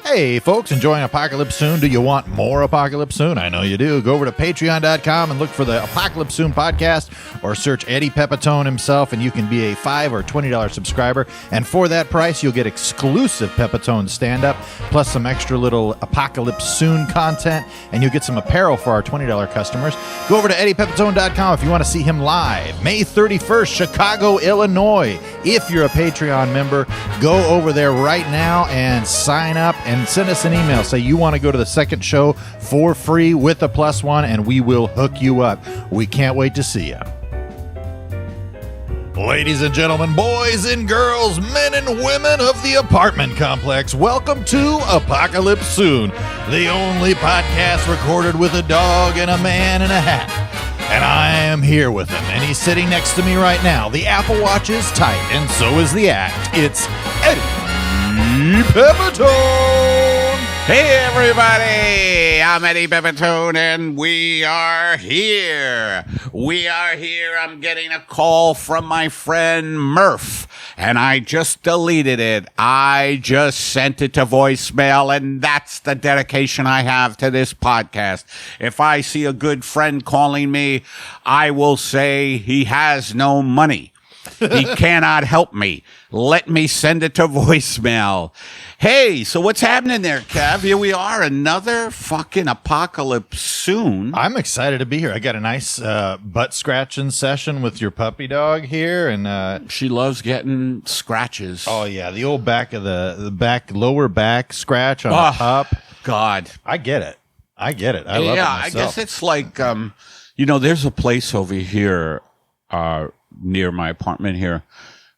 Hey, folks, enjoying Apocalypse Soon? Do you want more Apocalypse Soon? I know you do. Go over to patreon.com and look for the Apocalypse Soon podcast, or search Eddie Pepitone himself, and you can be a $5 or $20 subscriber. And for that price, you'll get exclusive Pepitone stand-up, plus some extra little Apocalypse Soon content, and you'll get some apparel for our $20 customers. Go over to eddiepepitone.com if you want to see him live. May 31st, Chicago, Illinois. If you're a Patreon member, go over there right now and sign up and send us an email. Say you want to go to the second show for free with a +1, and we will hook you up. We can't wait to see you. Ladies and gentlemen, boys and girls, men and women of the apartment complex, welcome to Apocalypse Soon, the only podcast recorded with a dog and a man in a hat. And I am here with him, and he's sitting next to me right now. The Apple Watch is tight, and so is the act. It's Eddie Pepitone. Hey, everybody. I'm Eddie Pepitone, and we are here. I'm getting a call from my friend Murph, and I just deleted it. I just sent it to voicemail, and that's the dedication I have to this podcast. If I see a good friend calling me, I will say he has no money. He cannot help me. Let me send it to voicemail. Hey, so what's happening there, Kev? Here we are, another fucking Apocalypse Soon. I'm excited to be here. I got a nice butt scratching session with your puppy dog here, and she loves getting scratches. Oh yeah, the old back of the back, lower back scratch on the pup. God, I get it. I love it myself. Yeah, I guess it's like there's a place over here near my apartment here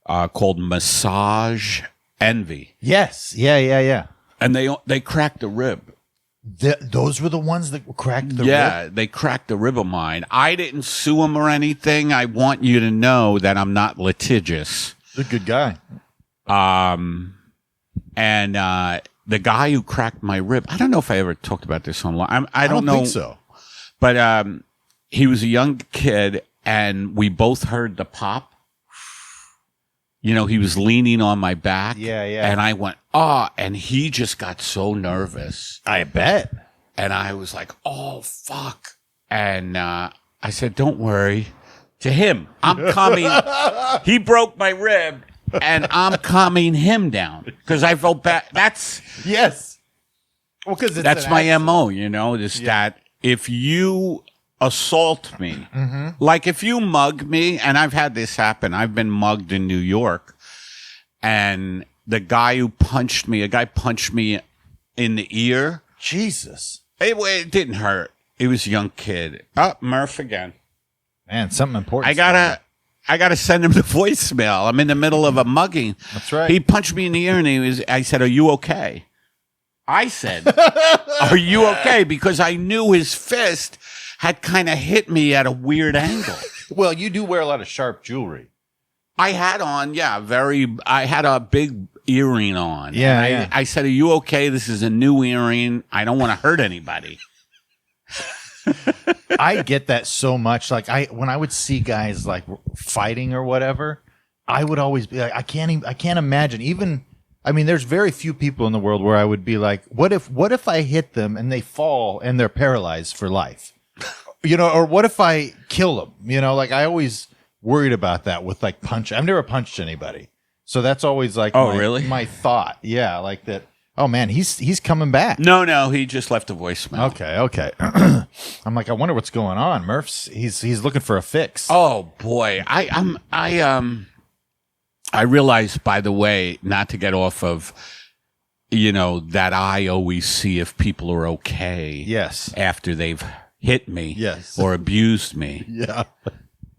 called Massage Envy. Yes. Yeah. And they cracked a rib. Those were the ones that cracked the rib? Yeah, they cracked the rib of mine. I didn't sue them or anything. I want you to know that I'm not litigious. You're a good guy. And the guy who cracked my rib, I don't know if I ever talked about this online. I don't know. Think so. But he was a young kid, and we both heard the pop. You know, he was leaning on my back. Yeah. And I went, and he just got so nervous. I bet. And I was like, oh, fuck. And I said, don't worry. To him, I'm calming. He broke my rib, and I'm calming him down because I felt bad. Yes. Well, because that's my MO, that if you assault me, like if you mug me, and I've had this happen. I've been mugged in New York, and a guy punched me in the ear. Jesus. It didn't hurt. It was a young kid. Murph again. Man, something important. I gotta send him the voicemail. I'm in the middle of a mugging. That's right. He punched me in the ear, and I said, "Are you okay?" I said, "Are you okay?" Because I knew his fist had kind of hit me at a weird angle. Well, you do wear a lot of sharp jewelry. I had on, I had a big earring on. Yeah. I said, "Are you okay? This is a new earring. I don't want to hurt anybody." I get that so much. Like when I would see guys like fighting or whatever, I would always be like, I can't imagine. Even, I mean, there's very few people in the world where I would be like, what if I hit them and they fall and they're paralyzed for life? Or what if I kill them? Like I always worried about that with like punch. I've never punched anybody. So that's always like really? My thought. Yeah, like that. Oh man, he's coming back. No, he just left a voicemail. Okay. I'm like, I wonder what's going on. Murph's he's looking for a fix. Oh boy. I realized, by the way, not to get off of that I always see if people are okay. Yes. After they've hit me. Yes. Or abused me. Yeah.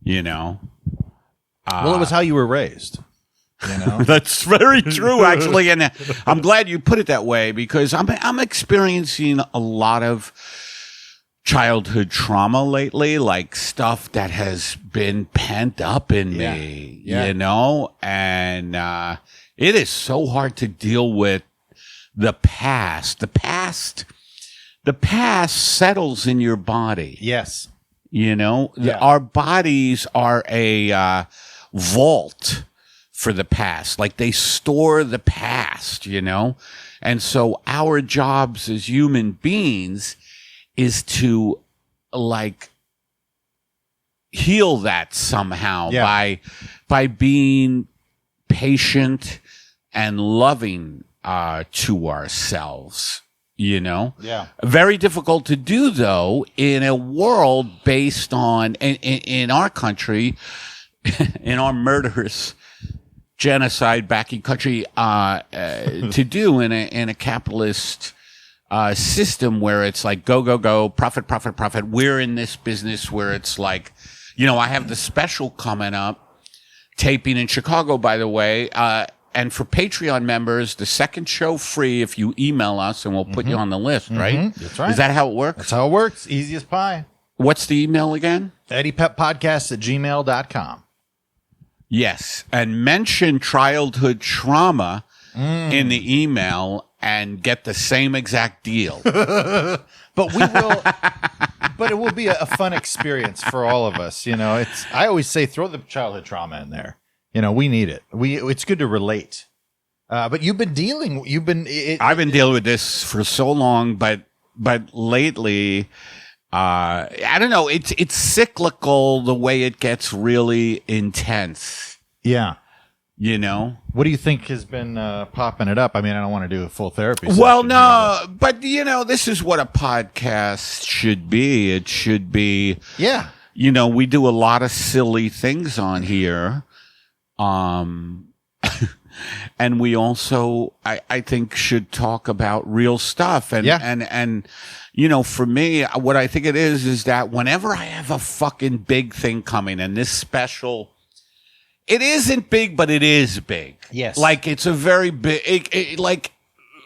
Well, it was how you were raised. That's very true, actually, and I'm glad you put it that way because I'm experiencing a lot of childhood trauma lately, like stuff that has been pent up in me, and it is so hard to deal with the past. The past settles in your body. Yes. Our bodies are a vault for the past. Like they store the past, you know? And so our jobs as human beings is to like heal that somehow by being patient and loving to ourselves, you know? Yeah. Very difficult to do, though, in a world based on, in our country, in our murderous genocide backing country, to do in a capitalist system where it's like go, go, go, profit, profit, profit. We're in this business where it's like, you know, I have the special coming up, taping in Chicago, by the way. And for Patreon members, the second show free if you email us, and we'll put you on the list, right? That's right. Is that how it works? That's how it works. Easy as pie. What's the email again? EddiePepPodcast@gmail.com. Yes. And mention childhood trauma in the email and get the same exact deal. But we will. But it will be a fun experience for all of us. You know, I always say throw the childhood trauma in there. You know, we need it. It's good to relate. But I've been dealing with this for so long, but lately, I don't know. It's cyclical the way it gets really intense. Yeah. You know? What do you think has been popping it up? I mean, I don't want to do a full therapy session. Well, no, but you know, this is what a podcast should be. It should be, you know, we do a lot of silly things on here. And we also, I think, should talk about real stuff. And, you know, for me, what I think it is that whenever I have a fucking big thing coming, and this special, it isn't big, but it is big. Yes. Like, it's a very big, like,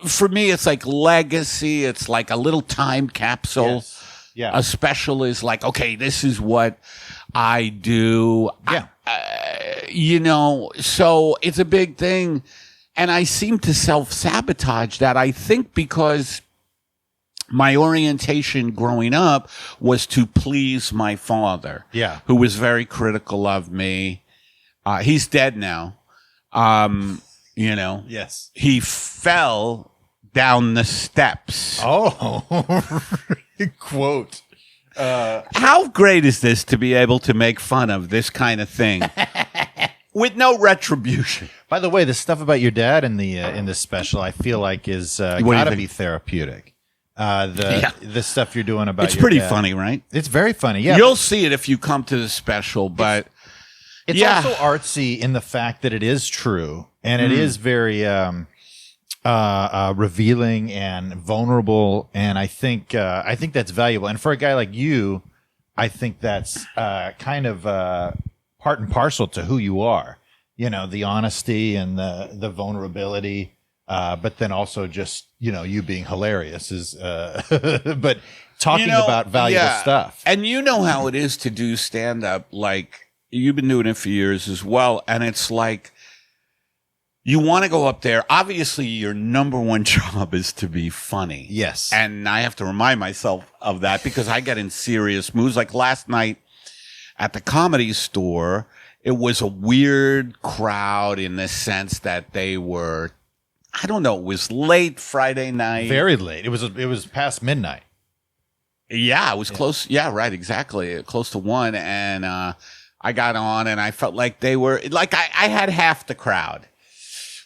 for me, it's like legacy. It's like a little time capsule. Yes. Yeah. A special is like, okay, this is what I do. Yeah. You know, so it's a big thing. And I seem to self-sabotage that, I think, because my orientation growing up was to please my father. Yeah. Who was very critical of me. He's dead now. You know. Yes. He fell down the steps. Oh, quote. How great is this to be able to make fun of this kind of thing with no retribution? By the way, the stuff about your dad in the special, I feel like is gotta be therapeutic. The stuff you're doing about it's your pretty dad. funny, right? It's very funny. Yeah, you'll see it if you come to the special, but it's also artsy in the fact that it is true and it is very revealing and vulnerable, and I think that's valuable. And for a guy like you, I think that's kind of part and parcel to who you are. You know, the honesty and the vulnerability, but then also just, you know, you being hilarious is, but talking about valuable stuff. And you know how it is to do stand up. Like, you've been doing it for years as well, and it's like, you want to go up there. Obviously, your number one job is to be funny. Yes. And I have to remind myself of that because I get in serious moods. Like last night at the Comedy Store, it was a weird crowd in the sense that they were, I don't know, it was late Friday night. Very late. It was past midnight. Yeah, it was close. Yeah, right, exactly. Close to 1. And I got on and I felt like they were, like I had half the crowd.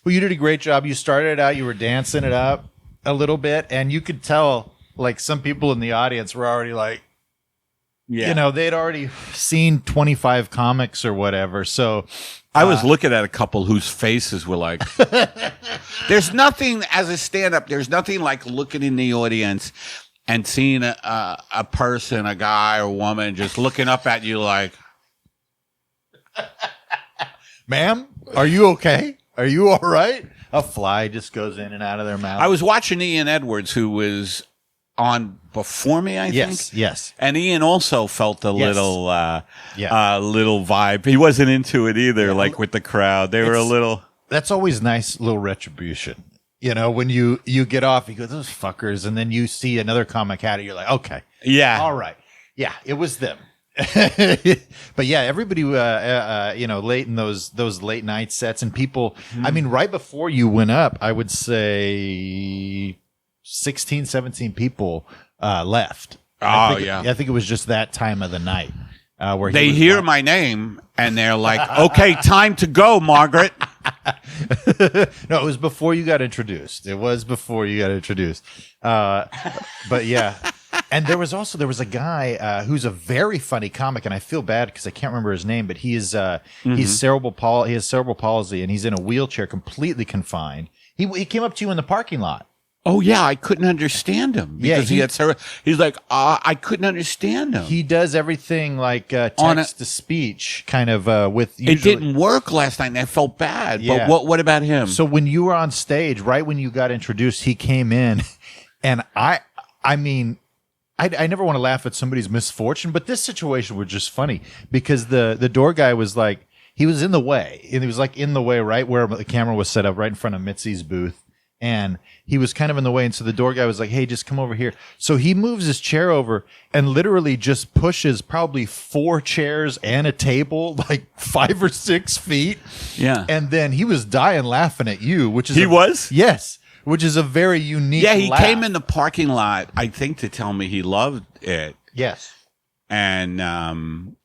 Well, you did a great job. You started out, you were dancing it up a little bit, and you could tell, like, some people in the audience were already like, you know, they'd already seen 25 comics or whatever. So I was looking at a couple whose faces were like, there's nothing, as a stand-up, there's nothing like looking in the audience and seeing a person, a guy or woman, just looking up at you like, ma'am, are you okay? Are you all right? A fly just goes in and out of their mouth. I was watching Ian Edwards, who was on before me, I think. Yes. And Ian also felt a little vibe. He wasn't into it either, like with the crowd. They were a little. That's always nice, little retribution. You know, when you get off, you go, those fuckers, and then you see another comic at it, you're like, okay. Yeah. All right. Yeah, it was them. But yeah, everybody, late in those late night sets and people, I mean, right before you went up, I would say 16, 17 people left. I think it was just that time of the night. Where they hear my name and they're like, okay, time to go, Margaret. No, it was before you got introduced. But yeah. And there was a guy who's a very funny comic, and I feel bad because I can't remember his name, but he is he has cerebral palsy, and he's in a wheelchair, completely confined. He came up to you in the parking lot. Oh yeah, I couldn't understand him because he's like, I couldn't understand him. He does everything like text to speech, kind of with. Usually, it didn't work last night, and I felt bad. Yeah. But what about him? So when you were on stage, right when you got introduced, he came in, and I mean. I never want to laugh at somebody's misfortune, but this situation was just funny because the door guy was like, he was in the way, and he was like in the way right where the camera was set up, right in front of Mitzi's booth, and he was kind of in the way, and so the door guy was like, hey, just come over here. So he moves his chair over and literally just pushes probably 4 chairs and a table like 5 or 6 feet. Yeah. And then he was dying laughing at you, which is was? Yes. Which is a very unique he laugh. came in the parking lot, I think, to tell me he loved it. Yes. And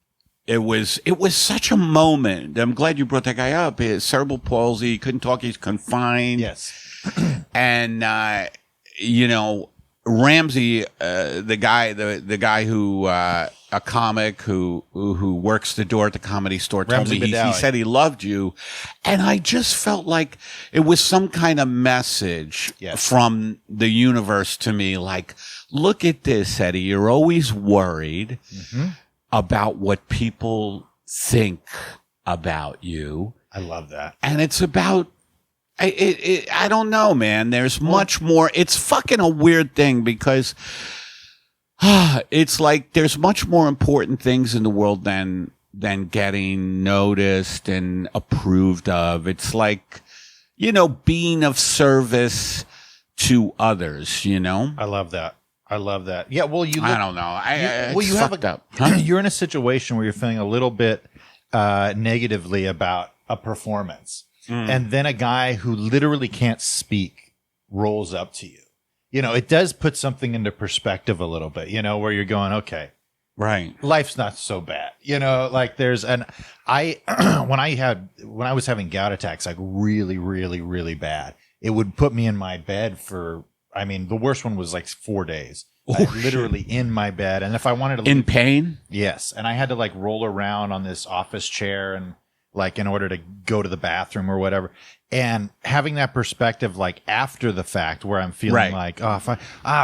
it was such a moment. I'm glad you brought that guy up. He has cerebral palsy. He couldn't talk. He's confined. Yes. And, Ramsey, the guy who, a comic who works the door at the Comedy Store, told me he said he loved you. And I just felt like it was some kind of message from the universe to me. Like, look at this, Eddie. You're always worried about what people think about you. I love that. And it's about, I don't know, man. There's much more. It's fucking a weird thing because it's like there's much more important things in the world than getting noticed and approved of. It's like, being of service to others, I love that. Yeah, well, I don't know. You have you're in a situation where you're feeling a little bit negatively about a performance. And then a guy who literally can't speak rolls up to you. It does put something into perspective a little bit, where you're going, okay, right, life's not so bad. Like when I was having gout attacks, like really, really, really bad, it would put me in my bed for, the worst one was like 4 days. Literally in my bed. And if I wanted to in pain. Yes. And I had to like roll around on this office chair and like in order to go to the bathroom or whatever. And having that perspective, like after the fact where I'm feeling like, oh, if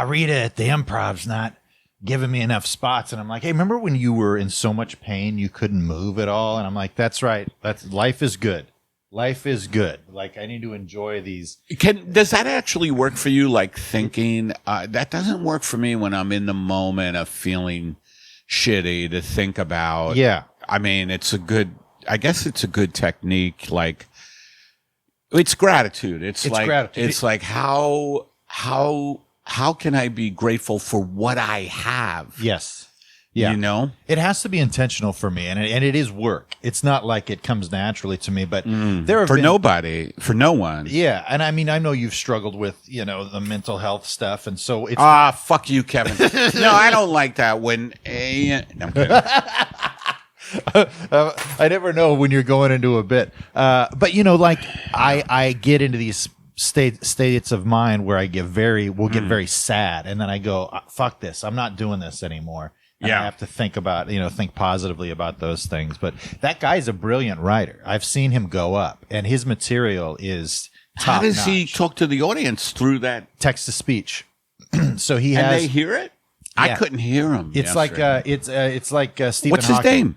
Rita at the Improv's not giving me enough spots. And I'm like, hey, remember when you were in so much pain, you couldn't move at all? And I'm like, that's right. Life is good. Life is good. Like I need to enjoy these. Does that actually work for you? Like thinking, that doesn't work for me when I'm in the moment of feeling shitty to think about. Yeah. I guess it's a good technique. Like it's gratitude. It's like gratitude. It's like how can I be grateful for what I have? Yes. Yeah. It has to be intentional for me, and it is work. It's not like it comes naturally to me, but for no one. Yeah, and I know you've struggled with the mental health stuff, and so it's fuck you, Kevin. No, I don't like that. When no, I'm kidding. I never know when you're going into a bit, but like I get into these states of mind where I get very sad, and then I go, fuck this, I'm not doing this anymore. And I have to think about, think positively about those things. But that guy's a brilliant writer. I've seen him go up, and his material is top How does notch. he talk to the audience through that text to speech? So he and has. they hear it. Yeah. I couldn't hear him. It's yesterday. it's like Stephen What's Hawking. his name?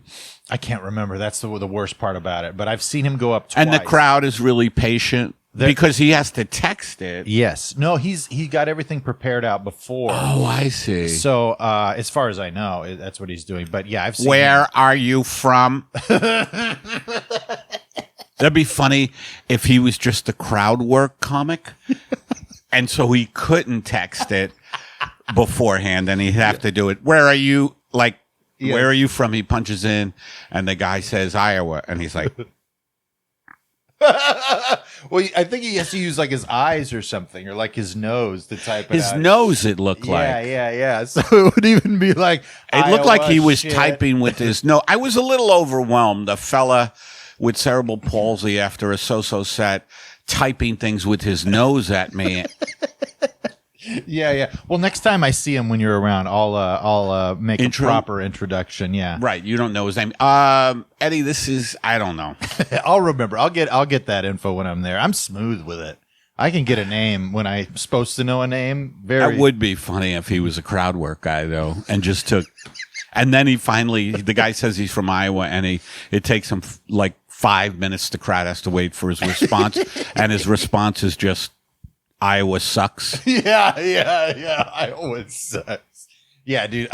I can't remember. That's the worst part about it. But I've seen him go up twice. And the crowd is really patient. Because he has to text it. Yes. No, he got everything prepared out before. Oh, I see. So as far as I know, that's what he's doing. But yeah, I've seen Where are you from? That'd be funny if he was just a crowd work comic. And so he couldn't text it beforehand and he'd have to do it. Where are you? Like Where are you from? He punches in, and the guy says Iowa, and he's like, well, I think he has to use like his eyes or something, or like his nose to type it his out. nose. It looked like. Yeah. So it would even be like It looked like he was shit. typing with his nose. I was a little overwhelmed. A fella with cerebral palsy after a so-so set typing things with his nose at me. Yeah. Well, next time I see him when you're around, I'll make a proper introduction. Yeah. Right. You don't know his name. Eddie, this is, I don't know. I'll remember. I'll get that info when I'm there. I'm smooth with it. I can get a name when I'm supposed to know a name. That would be funny if he was a crowd work guy, though, and just took. And then the guy says he's from Iowa, and it takes him like 5 minutes. The crowd has to wait for his response, and his response is just, Iowa sucks. Yeah. Iowa sucks. Yeah, dude.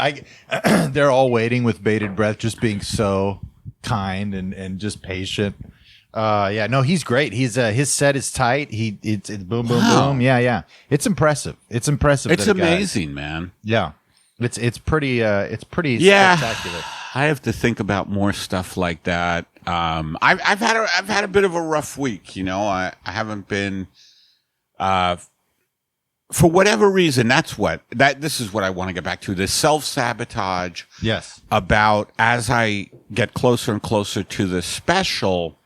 They're all waiting with bated breath, just being so kind and just patient. Yeah, no, he's great. He's his set is tight. It's boom, boom, boom. Yeah. It's impressive. It's impressive. It's amazing, man. Yeah, it's pretty spectacular. I have to think about more stuff like that. I've had a bit of a rough week. You know, I haven't been. For whatever reason, this is what I want to get back to, this self-sabotage. Yes. About as I get closer and closer to the special,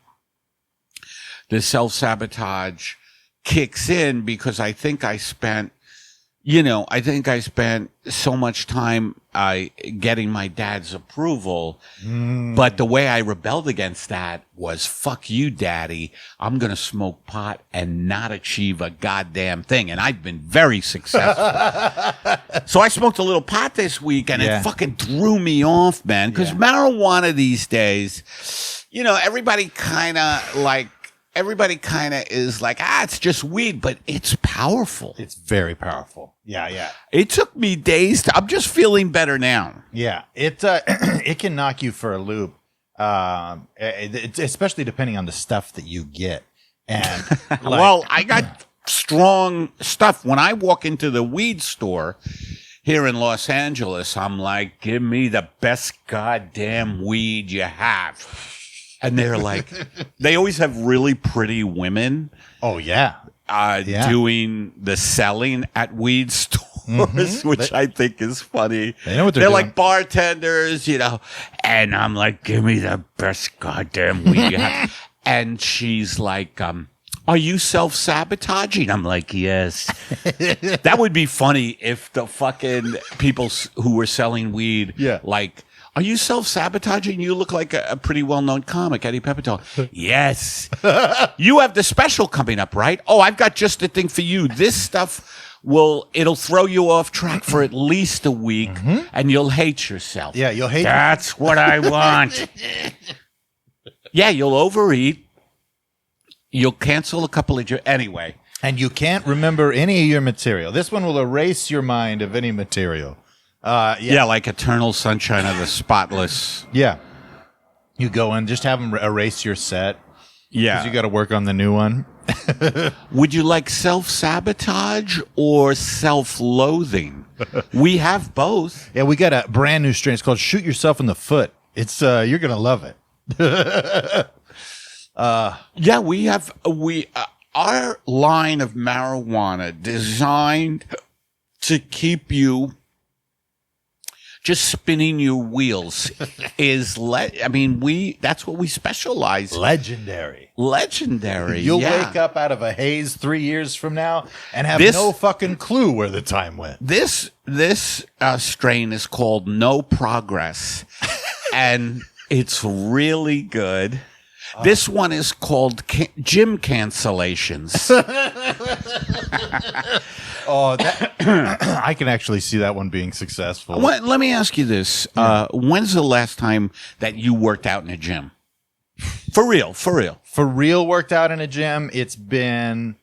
the self-sabotage kicks in because I think I spent so much time getting my dad's approval. But the way I rebelled against that was, fuck you, daddy. I'm going to smoke pot and not achieve a goddamn thing. And I've been very successful. So I smoked a little pot this week, and it fucking threw me off, man. Because marijuana these days, everybody kind of is like, it's just weed, but it's powerful. It's very powerful. Yeah. It took me days I'm just feeling better now. Yeah. It it can knock you for a loop. Especially depending on the stuff that you get. And well, I got strong stuff. When I walk into the weed store here in Los Angeles, I'm like, give me the best goddamn weed you have. And they're like, they always have really pretty women. Oh, yeah. Doing the selling at weed stores, which I think is funny. They know what they're doing. Like bartenders, and I'm like, give me the best goddamn weed you have. And she's like, are you self-sabotaging? I'm like, yes. That would be funny if the fucking people who were selling weed, like, are you self-sabotaging? You look like a pretty well-known comic, Eddie Pepitone. Yes. You have the special coming up, right? Oh, I've got just the thing for you. This stuff it'll throw you off track for at least a week, and you'll hate yourself. Yeah, you'll hate That's what I want. Yeah, you'll overeat. You'll cancel a couple of anyway. And you can't remember any of your material. This one will erase your mind of any material. Yeah, like Eternal Sunshine of the Spotless. Yeah. You go in, just have them erase your set. Yeah. Because you got to work on the new one. Would you like self-sabotage or self-loathing? We have both. Yeah, we got a brand new strain. It's called Shoot Yourself in the Foot. It's you're going to love it. Yeah, we have our line of marijuana designed to keep you just spinning your wheels is that's what we specialize in. Legendary. You'll wake up out of a haze 3 years from now and have no fucking clue where the time went. This strain is called No Progress, and it's really good. This one is called Gym Cancellations. I can actually see that one being successful. Let me ask you this. When's the last time that you worked out in a gym? For real. For real worked out in a gym, it's been...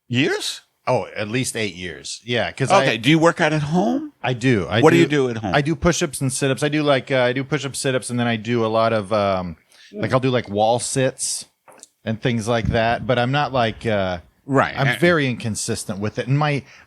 Years? Oh, at least 8 years. Yeah. Do you work out at home? I do. What do you do at home? I do push-ups and sit-ups. I do push-ups, sit-ups, and then I do a lot of... I'll do like wall sits and things like that, but I'm not like, right. I'm very inconsistent with it. And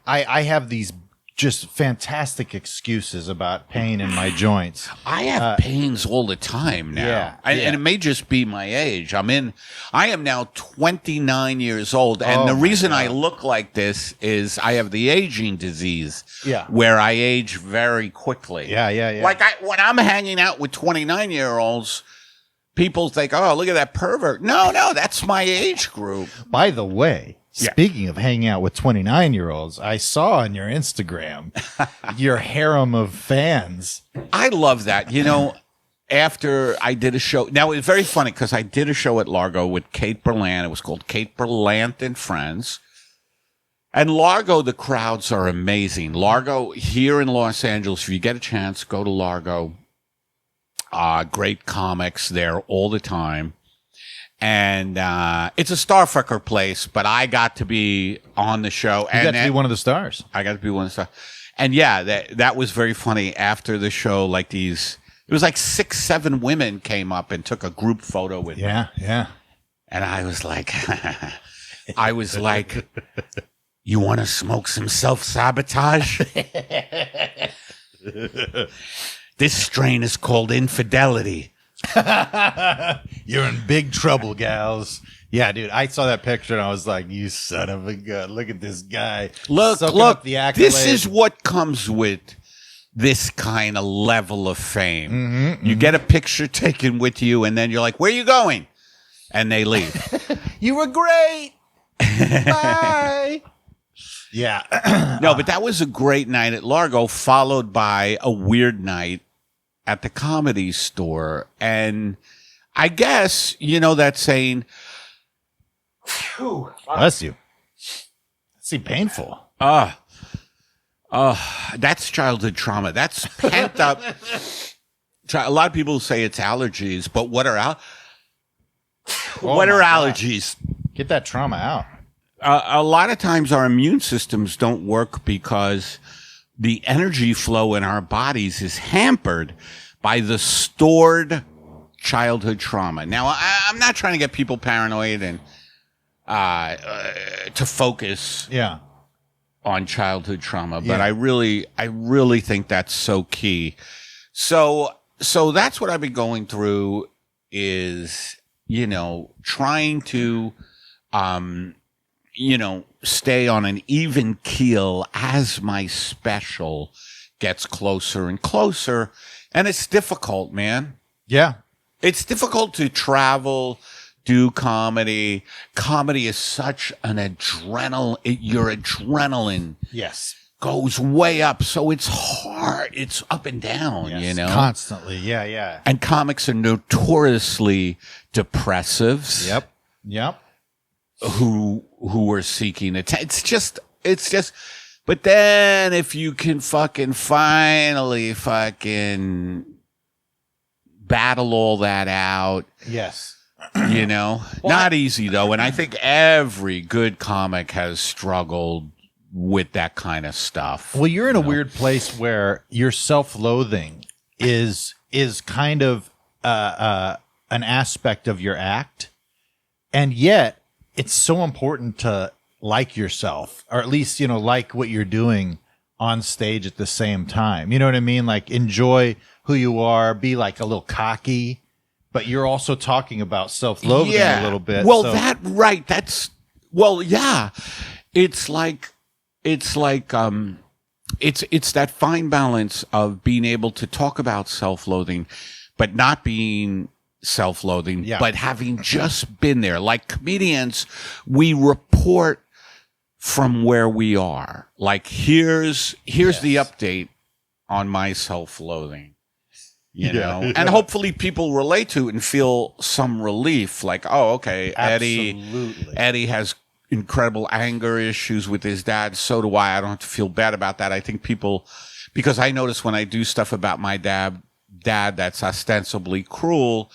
I have these just fantastic excuses about pain in my joints. I have pains all the time now. Yeah, And it may just be my age. I am now 29 years old. And the reason I look like this is I have the aging disease. Yeah. Where I age very quickly. Yeah. Like when I'm hanging out with 29-year-olds, people think, oh, look at that pervert. No, that's my age group. By the way, speaking of hanging out with 29-year-olds, I saw on your Instagram your harem of fans. I love that. You know, after I did a show, now it's very funny because I did a show at Largo with Kate Berlant. It was called Kate Berlant and Friends. And Largo, the crowds are amazing. Largo here in Los Angeles, if you get a chance, go to Largo. Great comics there all the time. And it's a starfucker place, but I got to be on the show. You got to be one of the stars. I got to be one of the stars. And that was very funny. After the show, like it was like 6, 7 women came up and took a group photo with me. Yeah. And I was like, you want to smoke some self-sabotage? This strain is called infidelity. You're in big trouble, gals. Yeah, dude, I saw that picture and I was like, you son of a gun. Look at this guy. Look, the accolades. This is what comes with this kind of level of fame. You get a picture taken with you and then you're like, where are you going? And they leave. You were great. Bye. Yeah. No, but that was a great night at Largo, followed by a weird night at the Comedy Store. And I guess, you know that saying, bless you. Seems painful. That's childhood trauma. That's pent up. A lot of people say it's allergies, but what are allergies? Get that trauma out. A lot of times our immune systems don't work because the energy flow in our bodies is hampered by the stored childhood trauma. Now, I'm not trying to get people paranoid and to focus on childhood trauma, but I really think that's so key. So that's what I've been going through is, you know, trying to stay on an even keel as my special gets closer and closer. And it's difficult, man. Yeah. It's difficult to travel, do comedy. Comedy is such an your adrenaline goes way up. So it's hard. It's up and down, you know? Constantly. Yeah. And comics are notoriously depressives. Yep. Who are seeking attention. It's just, but then if you can finally battle all that out. Yes. You know, not easy though. And I think every good comic has struggled with that kind of stuff. Well, you're in a weird place where your self-loathing is kind of an aspect of your act. And yet it's so important to like yourself, or at least, you know, like what you're doing on stage at the same time. You know what I mean? Like enjoy who you are, be like a little cocky, but you're also talking about self-loathing a little bit. Well, so. It's that fine balance of being able to talk about self-loathing, but not being self-loathing, but having just been there. Like comedians, we report from where we are. Like here's the update on my self-loathing, you know, and hopefully people relate to it and feel some relief. Like, oh, okay, Eddie has incredible anger issues with his dad. So do I. I don't have to feel bad about that. I think people, because I notice when I do stuff about my dad that's ostensibly cruel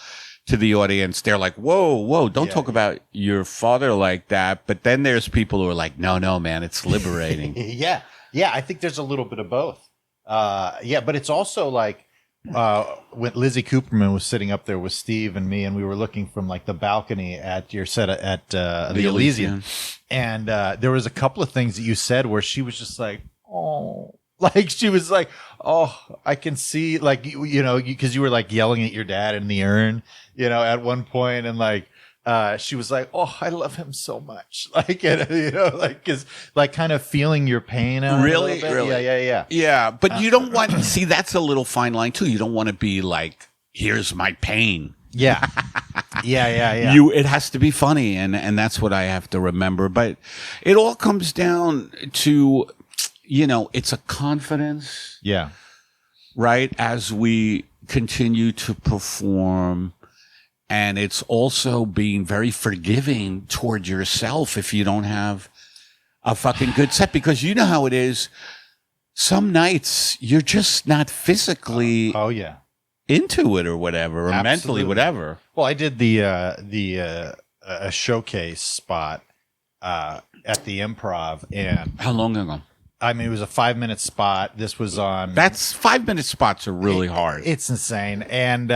to the audience, they're like, whoa, don't talk about your father like that. But then there's people who are like, no, man, it's liberating. Yeah, I think there's a little bit of both. But it's also like when Lizzie Cooperman was sitting up there with Steve and me, and we were looking from like the balcony at your set at the Elysian. And there was a couple of things that you said where she was just like, oh, Like she was like, oh, I can see, like, because you were like yelling at your dad in the urn, at one point, and like she was like, oh, I love him so much, like, like, because like kind of feeling your pain out Really? a little bit. Yeah, but you don't want see that's a little fine line too. You don't want to be like, here's my pain. Yeah. It has to be funny, and that's what I have to remember. But it all comes down to, it's a confidence. Yeah. Right? As we continue to perform. And it's also being very forgiving toward yourself if you don't have a fucking good set, because you know how it is. Some nights you're just not physically into it or whatever, or Absolutely. mentally, whatever. Well, I did a showcase spot at the Improv, and How long ago? I mean, it was a 5-minute spot. This was on. That's 5-minute spots are really hard. It's insane, and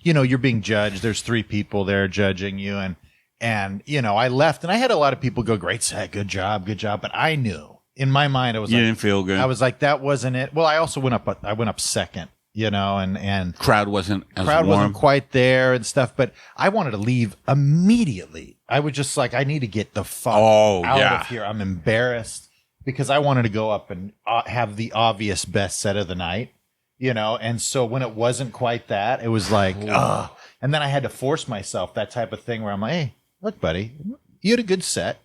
you're being judged. There's 3 people there judging you, and I left, and I had a lot of people go, "Great set, good job," but I knew in my mind I was You like, didn't feel good. I was like, that wasn't it. Well, I also went up second, and crowd wasn't as crowd warm. wasn't quite there and stuff, but I wanted to leave immediately. I was just like, I need to get the fuck out of here. I'm embarrassed. Because I wanted to go up and have the obvious best set of the night, and so when it wasn't quite that, it was like, ugh. And then I had to force myself, that type of thing where I'm like, hey, look, buddy, you had a good set.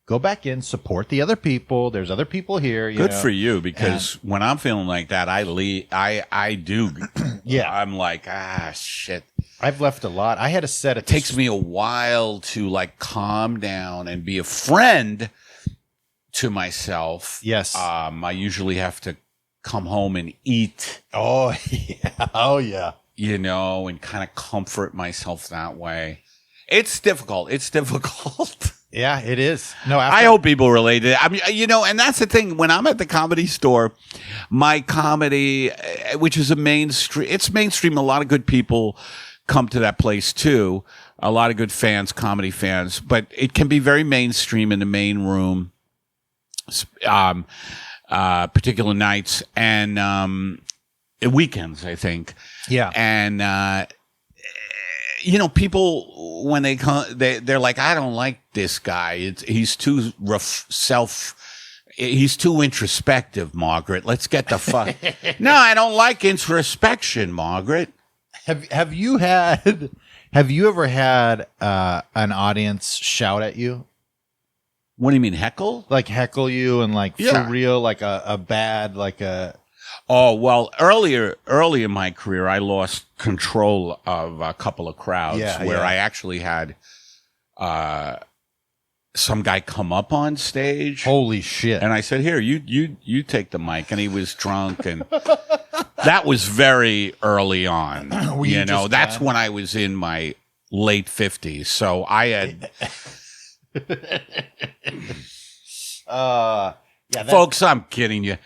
Go back in, support the other people. There's other people here. Good for you, because when I'm feeling like that, I leave. I do. Yeah. I'm like, shit. I've left a lot. I had a set. It takes me a while to like calm down and be a friend to myself. Yes. I usually have to come home and eat. Oh, yeah. Oh, yeah. And kind of comfort myself that way. It's difficult. Yeah, it is. No, I hope people relate to it. I mean, and that's the thing. When I'm at the Comedy Store, my comedy, which is it's mainstream. A lot of good people come to that place too. A lot of good fans, comedy fans, but it can be very mainstream in the main room. Particular nights and weekends, I think. Yeah. And people when they come, they're like, I don't like this guy. He's too he's too introspective, Margaret. Let's get the fuck. No, I don't like introspection, Margaret. Have you ever had an audience shout at you? What do you mean, heckle? Like heckle you and like for real, like a bad, like a. Oh, well, early in my career, I lost control of a couple of crowds where I actually had some guy come up on stage. Holy shit. And I said, here, you take the mic. And he was drunk. And that was very early on. That's when I was in my late 50s. So I had... Folks, I'm kidding you.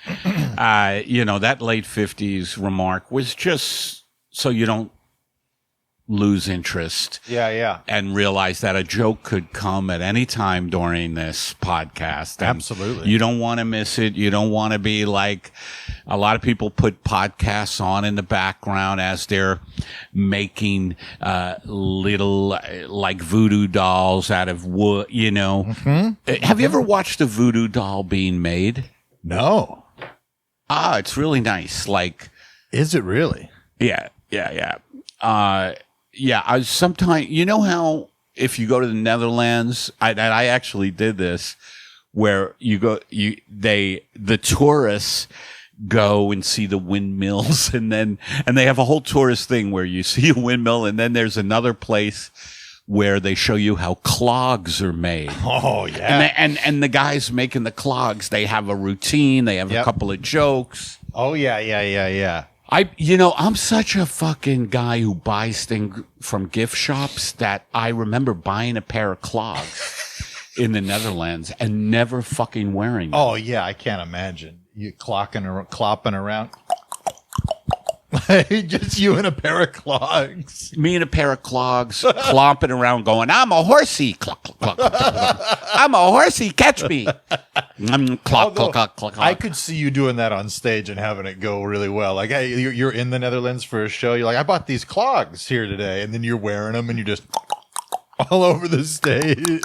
That late 50s remark was just so you don't lose interest. Yeah. And realize that a joke could come at any time during this podcast. Absolutely. You don't want to miss it. You don't want to be like a lot of people put podcasts on in the background as they're making little like voodoo dolls out of wood, Mm-hmm. Have you ever watched a voodoo doll being made? No. It's really nice. Like, is it really? Yeah. I sometimes, how if you go to the Netherlands, I actually did this, where the tourists go and see the windmills, and they have a whole tourist thing where you see a windmill, and then there's another place where they show you how clogs are made. Oh yeah. And the guys making the clogs, they have a routine, they have a couple of jokes. Oh yeah. I'm such a fucking guy who buys things from gift shops that I remember buying a pair of clogs in the Netherlands and never fucking wearing them. Oh yeah, I can't imagine you clopping around. Just you in a pair of clogs. Me in a pair of clogs, clomping around, going, "I'm a horsey, clock, clock, clock, clock. I'm a horsey, catch me." Clock, Although, clock, clock, clock. I could see you doing that on stage and having it go really well. Like, hey, you're in the Netherlands for a show. You're like, I bought these clogs here today, and then you're wearing them, and you're just all over the stage.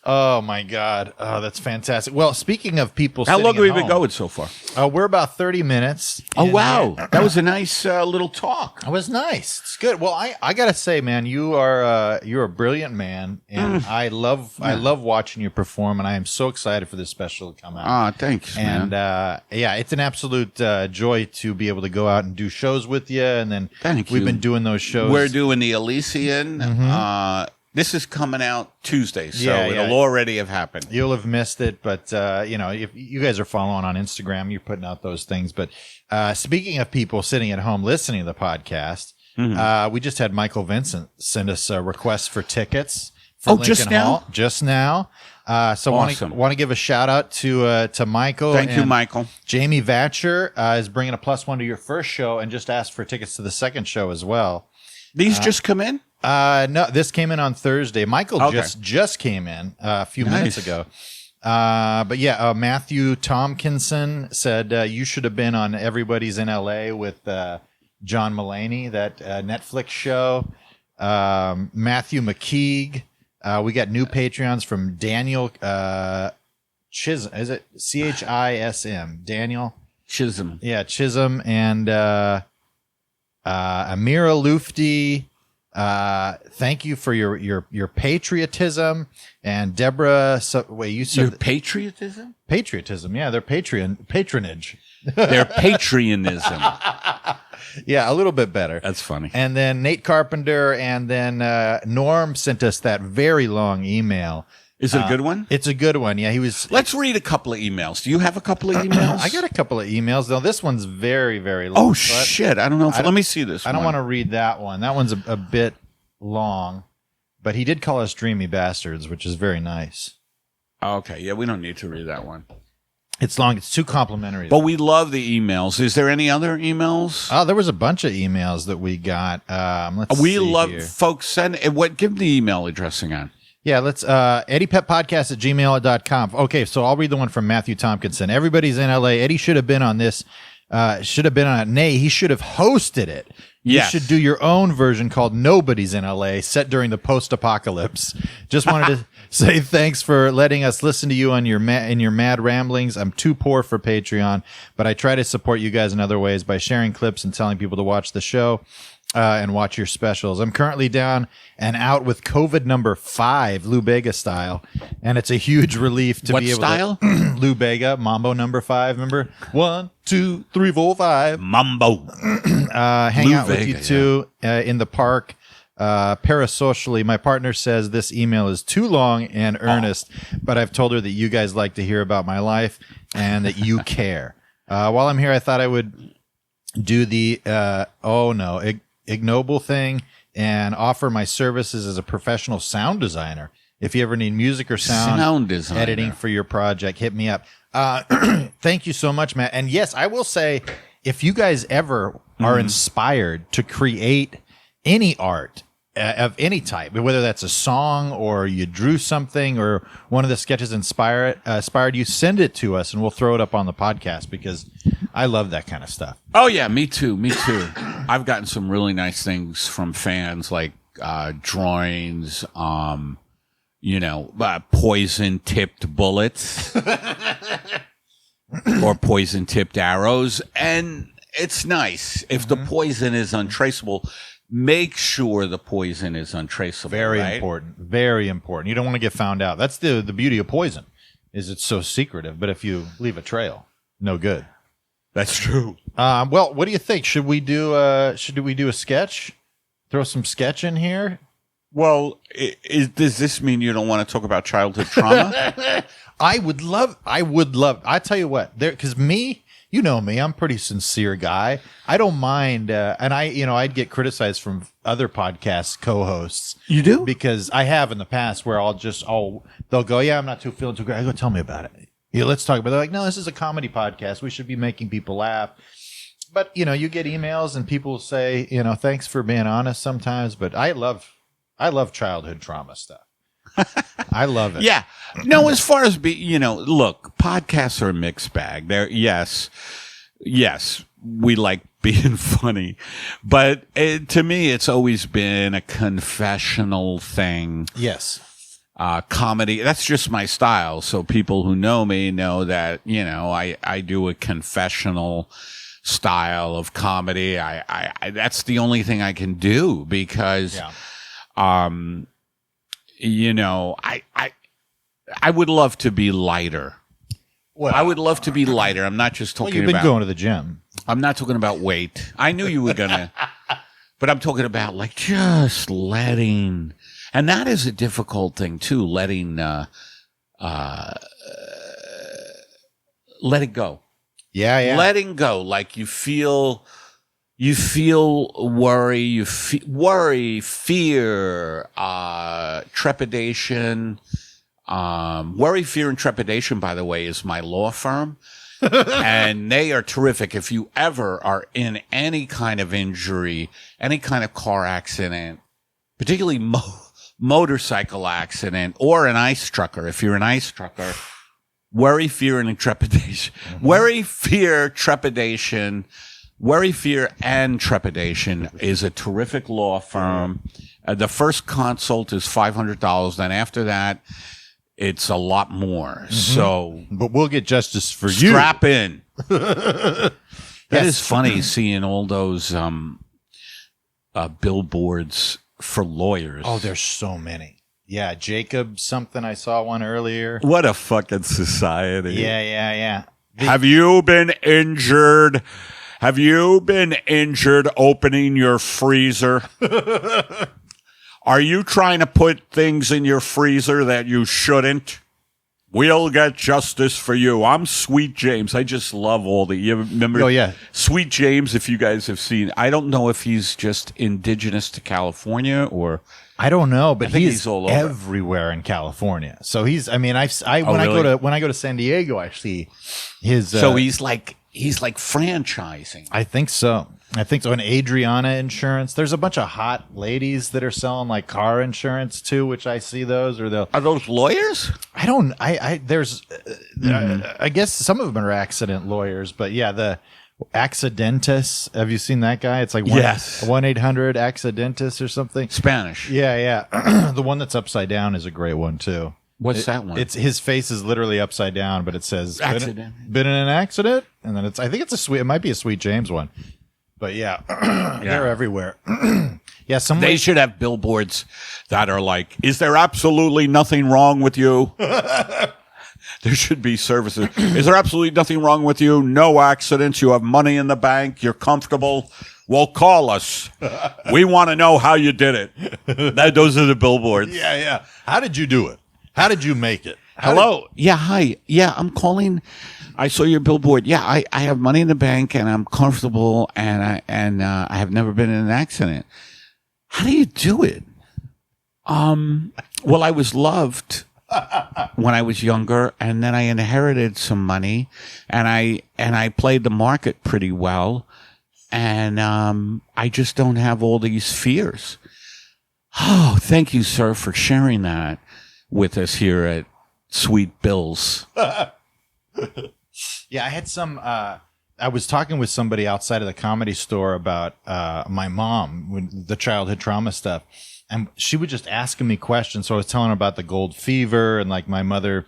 Oh my God! Oh, that's fantastic. Well, speaking of people, How long have we at been home, going so far? We're about 30 minutes. Oh, in wow. here. That was a nice little talk. It was nice. It's good. Well, I gotta say, man, you're a brilliant man, and I love watching you perform, and I am so excited for this special to come out. Ah, thanks, And man. yeah, it's an absolute joy to be able to go out and do shows with you, and then Thank we've you. been doing those shows. We're doing the Elysian. This is coming out Tuesday, so Yeah, it'll already have happened. You'll have missed it, but if you guys are following on Instagram, you're putting out those things. But speaking of people sitting at home listening to the podcast, we just had Michael Vincent send us a request for tickets for Lincoln just now? Hall. Just now. So Awesome. want to give a shout out to Michael. Thank you, and Michael. Jamie Vatcher is bringing a +1 to your first show and just asked for tickets to the second show as well. These just come in? No, this came in on Thursday. Michael Okay. just came in a few minutes ago. But yeah, Matthew Tompkinson said you should have been on Everybody's in LA with John Mulaney, that Netflix show. Matthew McKeague. We got new Patreons from Daniel Chisholm. Is it Chism? Daniel Chisholm. Yeah, Chisholm and Amira Lufti. Thank you for your patriotism, and Deborah. You said Your patriotism? patriotism. Yeah, their patronage. Their patrionism. Yeah, a little bit better. That's funny. And then Nate Carpenter, and then Norm sent us that very long email. Is it a good one? It's a good one. Yeah, he was. Let's read a couple of emails. Do you have a couple of emails? I got a couple of emails. Though this one's very, very long. Oh, but shit. I don't know. Let me see this I don't want to read that one. That one's a bit long, but he did call us dreamy bastards, which is very nice. Okay. Yeah, we don't need to read that one. It's long. It's too complimentary. But we love the emails. Is there any other emails? Oh, there was a bunch of emails that we got. Let's We see love here. folks send what. Give the email addressing on. Yeah, let's EddiePepPodcast@gmail.com. Okay, so I'll read the one from Matthew Tompkinson. Everybody's in LA. Eddie should have been on this. Should have been on it. Nay, he should have hosted it. Yes. You should do your own version called Nobody's in LA, set during the post-apocalypse. Just wanted to say thanks for letting us listen to you on your mad ramblings. I'm too poor for Patreon, but I try to support you guys in other ways by sharing clips and telling people to watch the show. And watch your specials. I'm currently down and out with COVID number 5, Lou Bega style, and it's a huge relief to What be able style? to Lou Bega, Mambo number 5. Remember 1, 2, 3, 4, 5. Mambo. Hang Lou out with Bega, you two in the park. Parasocially, my partner says this email is too long and earnest, but I've told her that you guys like to hear about my life and that you care. While I'm here, I thought I would do the ignoble thing and offer my services as a professional sound designer. If you ever need music or sound designer. editing for your project, hit me up. Thank you so much, Matt. And yes, I will say, if you guys ever are inspired to create any art of any type, whether that's a song or you drew something or one of the sketches inspired you, send it to us and we'll throw it up on the podcast because I love that kind of stuff. Oh, yeah, me too. Me too. I've gotten some really nice things from fans, like drawings, poison-tipped bullets or poison-tipped arrows. And it's nice. If the poison is untraceable, make sure the poison is untraceable. Very right? important. Very important. You don't want to get found out. That's the beauty of poison, is it's so secretive. But if you leave a trail, no good. That's true. Well, what do you think? Should we do a sketch? Throw some sketch in here? Well, does this mean you don't want to talk about childhood trauma? I would love. I tell you what, because me, you know me, I'm a pretty sincere guy. I don't mind, and I'd get criticized from other podcast co-hosts. You do? Because I have in the past where they'll go, yeah, I'm not feeling too great. I go, tell me about it. Yeah, let's talk about it. They're like, no, this is a comedy podcast. We should be making people laugh. But, you get emails and people say, thanks for being honest sometimes. But I love childhood trauma stuff. I love it. Yeah. No, as far as look, podcasts are a mixed bag. Yes, we like being funny, but to me, it's always been a confessional thing. Yes. Comedy. That's just my style. So people who know me know that, I do a confessional style of comedy. I that's the only thing I can do because, I would love to be lighter. Well, I would love to be lighter. I'm not just talking you've been about going to the gym. I'm not talking about weight. I knew you were gonna, but I'm talking about like just letting, and that is a difficult thing too. Letting let it go. Yeah. Letting go. Like you feel worry, worry, fear, trepidation. Worry, fear, and trepidation, by the way, is my law firm. And they are terrific. If you ever are in any kind of injury, any kind of car accident, particularly motorcycle accident or an ice trucker, if you're an ice trucker, worry, fear, and trepidation. Mm-hmm. Worry, fear, and trepidation is a terrific law firm. The first consult is $500. Then after that, it's a lot more. Mm-hmm. So, but we'll get justice for you. Strap in. That is funny seeing all those billboards for lawyers. Oh, there's so many. Yeah, Jacob something. I saw one earlier. What a fucking society. Yeah. Have you been injured? Have you been injured opening your freezer? Are you trying to put things in your freezer that you shouldn't? We'll get justice for you. I'm Sweet James. I just love all the... You remember? Oh, yeah. Sweet James, if you guys have seen... I don't know if he's just indigenous to California or... I don't know, but he's all over. Everywhere in California. So he's... I mean, when really? I go to San Diego, I see his... So he's like franchising. I think so. And Adriana Insurance. There's a bunch of hot ladies that are selling like car insurance too, which I see those. Are those lawyers? I don't. There's. I guess some of them are accident lawyers, but yeah, the Accidentus. Have you seen that guy? It's like 1-800-Accidentus or something. Spanish. Yeah. The one that's upside down is a great one too. What's that one? It's his face is literally upside down, but it says accident. Been in an accident, and then I think it's it might be a Sweet James one. But yeah, they're everywhere. Yeah, they should have billboards that are like, "Is there absolutely nothing wrong with you?" There should be services. Is there absolutely nothing wrong with you? No accidents. You have money in the bank. You're comfortable. Well, call us. We want to know how you did it. Those are the billboards. Yeah. How did you do it? How did you make it? Hello. Yeah. Hi. Yeah. I'm calling. I saw your billboard. Yeah. I have money in the bank and I'm comfortable and I have never been in an accident. How do you do it? Well, I was loved when I was younger, and then I inherited some money, and I played the market pretty well, and I just don't have all these fears. Oh, thank you, sir, for sharing that with us here at Sweet Bill's. Yeah, I had some. I was talking with somebody outside of the Comedy Store about my mom, when the childhood trauma stuff. And she was just asking me questions. So I was telling her about the gold fever and like my mother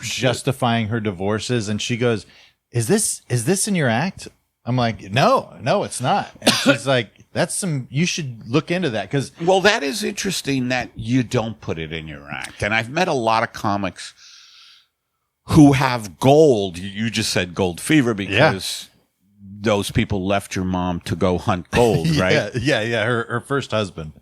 justifying her divorces. And she goes, is this in your act? I'm like, no, it's not. And she's like, you should look into that. Well, that is interesting that you don't put it in your act. And I've met a lot of comics who have gold. You just said gold fever because those people left your mom to go hunt gold, right? Yeah. Her first husband.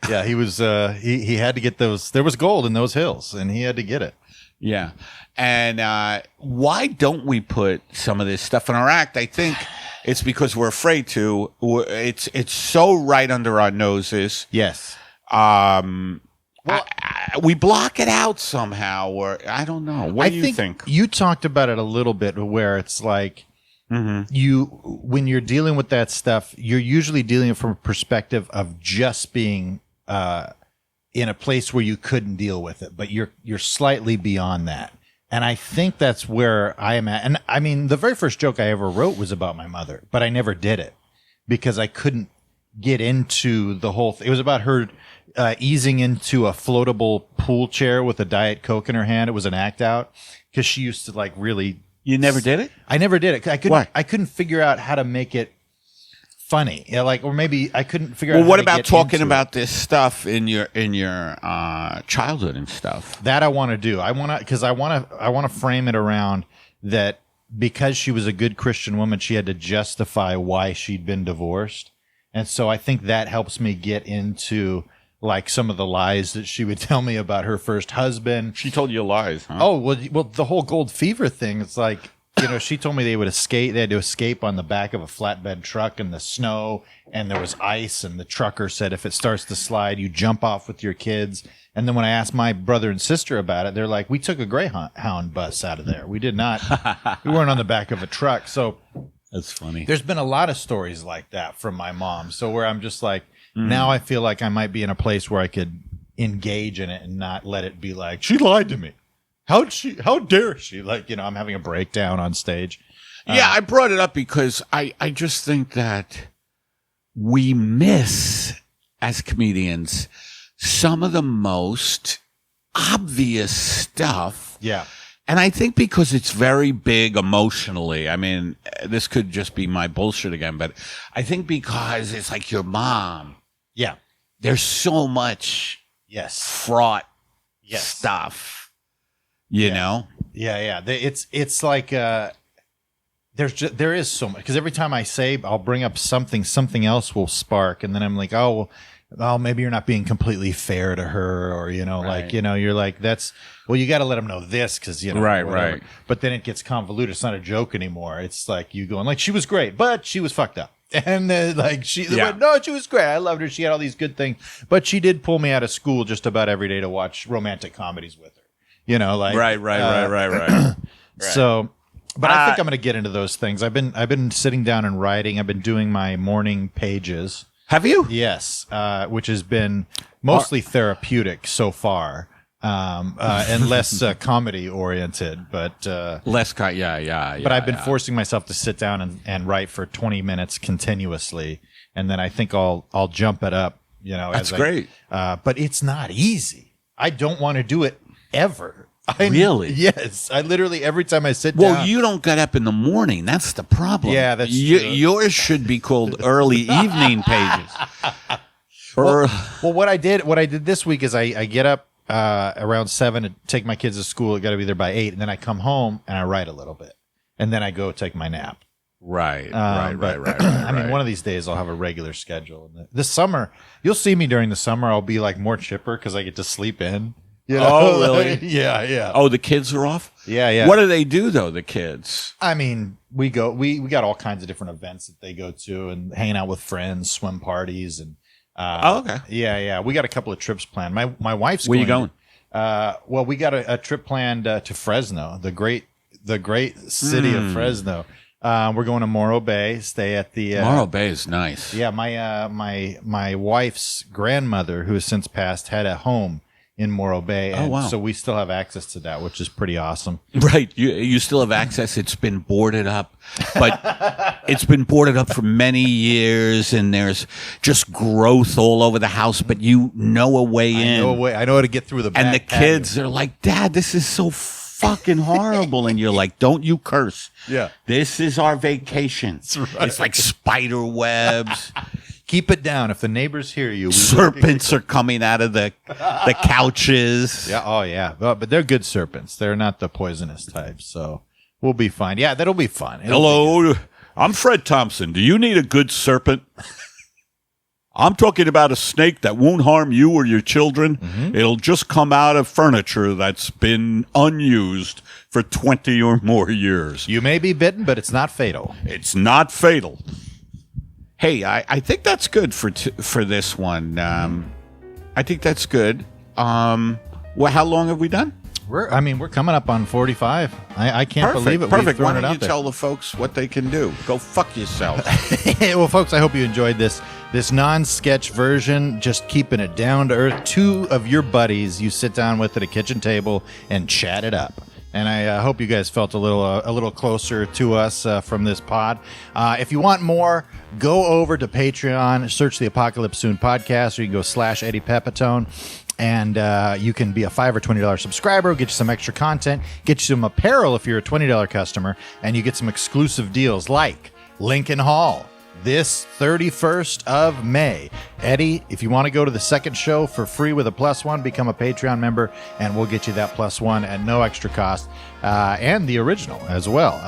Yeah, he was. He had to get those. There was gold in those hills, and he had to get it. Yeah, and why don't we put some of this stuff in our act? I think it's because we're afraid to. It's so right under our noses. Yes. We block it out somehow, or I don't know. What do you think? You talked about it a little bit, where it's like. Mm-hmm. When you're dealing with that stuff, you're usually dealing from a perspective of just being in a place where you couldn't deal with it, but you're slightly beyond that. And I think that's where I am at. And I mean, the very first joke I ever wrote was about my mother, but I never did it because I couldn't get into the whole thing. It was about her easing into a floatable pool chair with a Diet Coke in her hand. It was an act out because she used to like really. You never did it? I never did it. Why? I couldn't figure out how to make it funny. Yeah, like, or maybe I couldn't figure out. Well, how what to about get talking into about it. this stuff in your childhood and stuff? That I want to do. I want to because I want to frame it around that because she was a good Christian woman, she had to justify why she'd been divorced, and so I think that helps me get into like some of the lies that she would tell me about her first husband. She told you lies, huh? Oh, well, the whole gold fever thing. It's like, you know, she told me they had to escape on the back of a flatbed truck in the snow, and there was ice, and the trucker said if it starts to slide, you jump off with your kids. And then when I asked my brother and sister about it, they're like, we took a Greyhound bus out of there. We did not. We weren't on the back of a truck. So That's funny. there's been a lot of stories like that from my mom. So where I'm just like, now I feel like I might be in a place where I could engage in it and not let it be like, she lied to me. How dare she? Like, you know, I'm having a breakdown on stage. Yeah, I brought it up because I just think that we miss, as comedians, some of the most obvious stuff. Yeah. And I think because it's very big emotionally, I mean, this could just be my bullshit again, but I think because it's like your mom, Yeah. there's so much Yes. fraught Yes. stuff, you know? Yeah. It's like there is so much, because every time I say I'll bring up something else will spark, and then I'm like, oh, well, maybe you're not being completely fair to her, or you know, Right. like, you know, you're like, that's, well, you got to let them know this because, you know, Right, whatever. right. But then it gets convoluted. It's not a joke anymore. It's like you going like, she was great, but she was fucked up. And like no, she was great. I loved her. She had all these good things, but she did pull me out of school just about every day to watch romantic comedies with her. You know, like Right. So, but I think I'm going to get into those things. I've been sitting down and writing. I've been doing my morning pages. Have you? Yes, which has been mostly therapeutic so far, and less comedy oriented. But Yeah. but I've been forcing myself to sit down and write for 20 minutes continuously, and then I think I'll jump it up. You know, That's great. But it's not easy. I don't want to do it ever. Really? Yes. I literally every time I sit down. Well, you don't get up in the morning. That's the problem. Yeah, that's true. Yours should be called early evening pages. Well, what I did this week is I get up around 7 to take my kids to school. I got to be there by 8, and then I come home and I write a little bit, and then I go take my nap. Right. I mean, one of these days I'll have a regular schedule. This summer, you'll see me during the summer. I'll be like more chipper because I get to sleep in. You know? Oh, really? Yeah. Oh, the kids are off? Yeah. What do they do, though, the kids? I mean, we got all kinds of different events that they go to and hanging out with friends, swim parties, and Okay. Yeah. We got a couple of trips planned. My wife's Where you going? Well, we got a trip planned to Fresno, the great city of Fresno. We're going to Morro Bay. Stay at the Morro Bay is nice. Yeah, my wife's grandmother, who has since passed, had a home in Morro Bay. And wow. So we still have access to that, which is pretty awesome. Right. You still have access. It's been boarded up, but it's been boarded up for many years, and there's just growth all over the house, but you know a way in. I know how to get through the back And the patio. kids are like, Dad, this is so fucking horrible. And you're like, don't you curse. Yeah. This is our vacation. That's right. It's like spider webs. Keep it down. If the neighbors hear you, Serpents are coming out of the couches. Yeah. Oh, yeah. But they're good serpents. They're not the poisonous types. So we'll be fine. Yeah, that'll be fun. Hello, I'm Fred Thompson. Do you need a good serpent? I'm talking about a snake that won't harm you or your children. Mm-hmm. It'll just come out of furniture that's been unused for 20 or more years. You may be bitten, but it's not fatal. It's not fatal. Hey, I think that's good for this one. I think that's good. Well, how long have we done? We're coming up on 45. I can't believe it. Perfect. Why Why don't you tell the folks what they can do? Go fuck yourself. Well, folks, I hope you enjoyed this. this non-sketch version, just keeping it down to earth. Two of your buddies you sit down with at a kitchen table and chat it up. And I hope you guys felt a little closer to us from this pod. If you want more, go over to Patreon, search the Apocalypse Soon podcast, or you can go /Eddie Pepitone. And you can be a $5 or $20 subscriber, get you some extra content, get you some apparel if you're a $20 customer, and you get some exclusive deals like Lincoln Hall this 31st of May. Eddie, if you want to go to the second show for free with a +1, become a Patreon member, and we'll get you that +1 at no extra cost, and the original as well.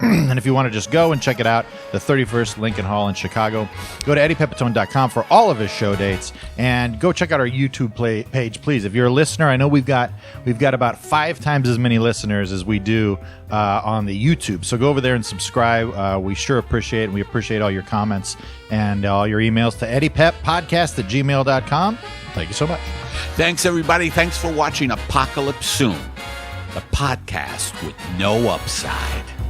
And if you want to just go and check it out, the 31st, Lincoln Hall in Chicago, go to eddiepepitone.com for all of his show dates, and go check out our YouTube page, please. If you're a listener, I know we've got about 5 times as many listeners as we do on the YouTube. So go over there and subscribe. We sure appreciate it. We appreciate all your comments and all your emails to eddiepeppodcast@gmail.com. Thank you so much. Thanks, everybody. Thanks for watching Apocalypse Soon, the podcast with no upside.